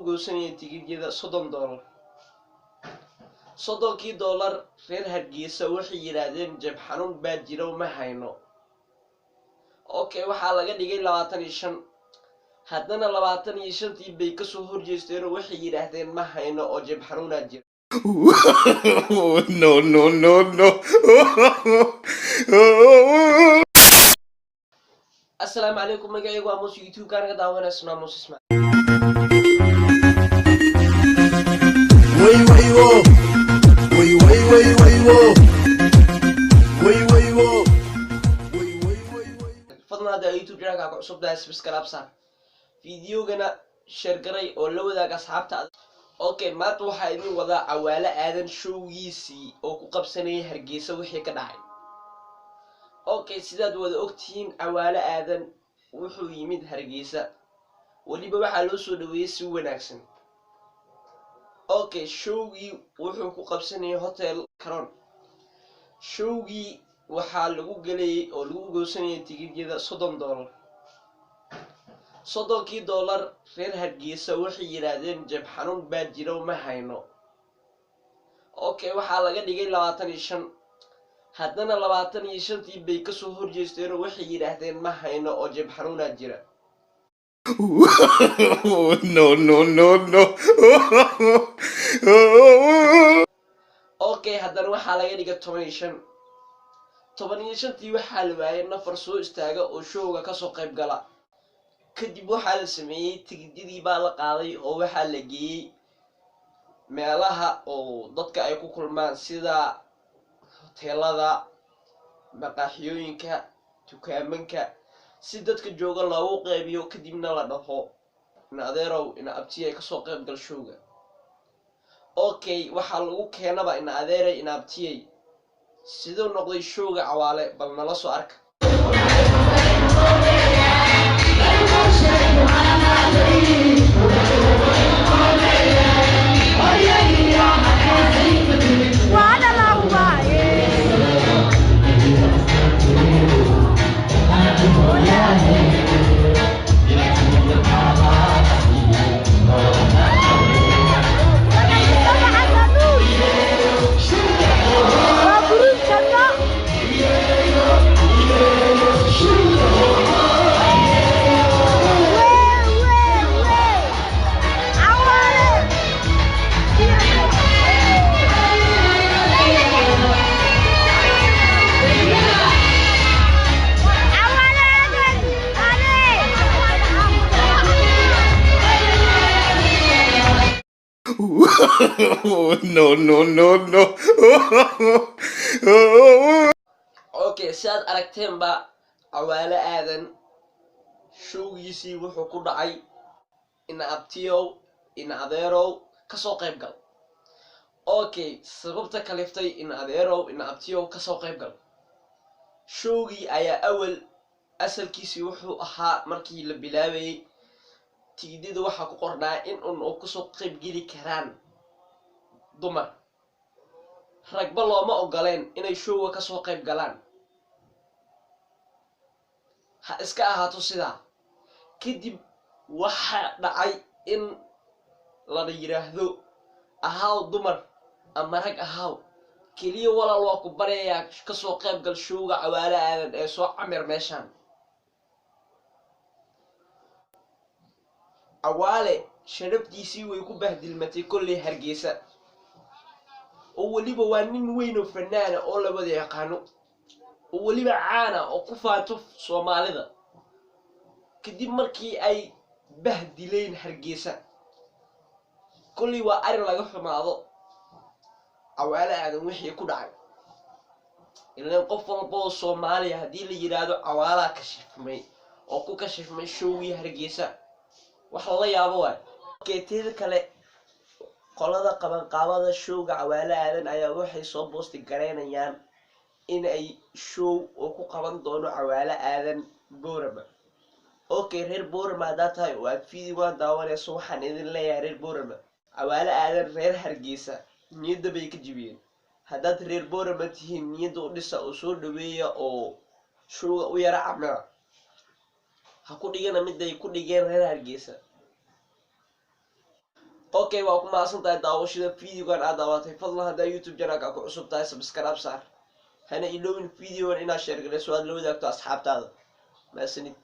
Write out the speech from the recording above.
goosanayay tigidhyada $30 $30 reer Hargeysa waxay yiraahdeen jab xanuun baa jiro ma hayno. Okay, waxaa laga dhigay 25 haddana 25tii bay ka soo horjeesteen oo waxay yiraahdeen ma hayno oo jab xanuun jiro. No. Assalaamu calaykum, magacaygu waa Muuse, YouTube-ka naga daawanaysaa Muuse Ismaaciil. fadlan hadda YouTube channel-ka ku cusub tahay subscribe saar, videogana share garay oo la wadaaga asxaabta. Okay, maanta waxaa idin wadaa Cawaale Aadan showgiisii oo ku qabsanayay Hargeysa wixii ka dhacay. Okay, sidaad wada ogtihiin Cawaale Aadan wuxuu yimid Hargeysa, waliba waxaa loo soo dhaweeyay si wanaagsan. Okay, showgii wuxuu ku qabsanayay Hotel Crown. Showgii waxaa lagu galay oo lagu goosanayay tigidhyada $30 $30 reer Hargeysa waxay yiraahdeen jab xanuun baa jiro ma hayno. Okay, waxaa laga dhigay 25 haddana 25tii bay ka soo horjeesteen oo waxay yiraahdeen ma hayno oo jab xanuun jira. No. Okay, haddana waxaa laga dhigay 15tii waxaa la waayay nafar soo istaaga oo showga ka soo qayb gala. Kadib waxaa la sameeyay tigidhadii baa la qaaday oo waxaa la geeyay meelaha oo dadka ay ku kulmaan sida hoteelada, maqaaxiyooyinka, dukaamanka, si dadka jooga loogu qaybiyo kadibna la dhaho in adeerow in abtiye ay ka soo qayb gal showga. Okay, waxaa lagu keenaba in adeeray in abtiye sidoo noqday showga Cawaale, bal nala soo arka. No. Okay, sidaad aragteen ba Cawaale Aadan showgiisii wuxuu ku dhacay in abtiyow in adeerow ka soo qayb gal. Okay, sababta kaliftay in adeerow in abtiyow ka soo qayb gal. Showgii ayaa asalkiisii wuxuu ahaa markii la bilaabayay tigidhada waxaa ku qornaa in uu ku soo qayb geli karaan dumar. Ragba looma ogoleen inay showga ka soo qayb galaan. Ha iska ahaato sidaa. Kadib waxaa dhacay in la yiraahdo ahaaw dumar ama rag ahaaw, keliya walaal waa ku baryayaa ka soo qayb gal showga Cawaale Aadan ee soo camir meeshaan. Cawaale sharaftiisii way ku bahdilmatay kolley Hargeysa, oo waliba waa nin weyn oo fanaana oo la wada yaqaano, oo waliba caana oo ku faanto Soomaalida. Kadib markii ay bahdileen Hargeysa, kolley waa arin laga xumaado. Cawaale Aadan wixii ku dhacay, ileen qof walba oo Soomaali haddii la yiraahdo Cawaala ka shifmay oo ku ka shifmay showgii Hargeysa, wax la yaabo waay. Okay, teeda kale qolada qabanqaabada showga Cawaale Aadan ayaa waxay soo boosti gareynayaan in ay show oo ku qaban doono Cawaale Aadan Boorama. Okay, reer Boorama haddaad tahay oo aad video daawanayso, waxaan idin leeyahay reer Boorama, Cawaale Aadan reer Hargeysa niyadda bay ka jibiyeen. Haddaad reer Boorama tihiin, niyadda u dhisa oo soo dhaweeya oo showga u yara camira. Ha ku dhigana mid ay ku dhigeen reer Hargeysa. اوكي waa ku maasantahay daawashada videogan aad daawatay fadlan hadaa youtube channel ku cusub tahay subscribe saar hana iloobin videogan inaad share gareyso aad la wadaagto asxaabtaada maasanid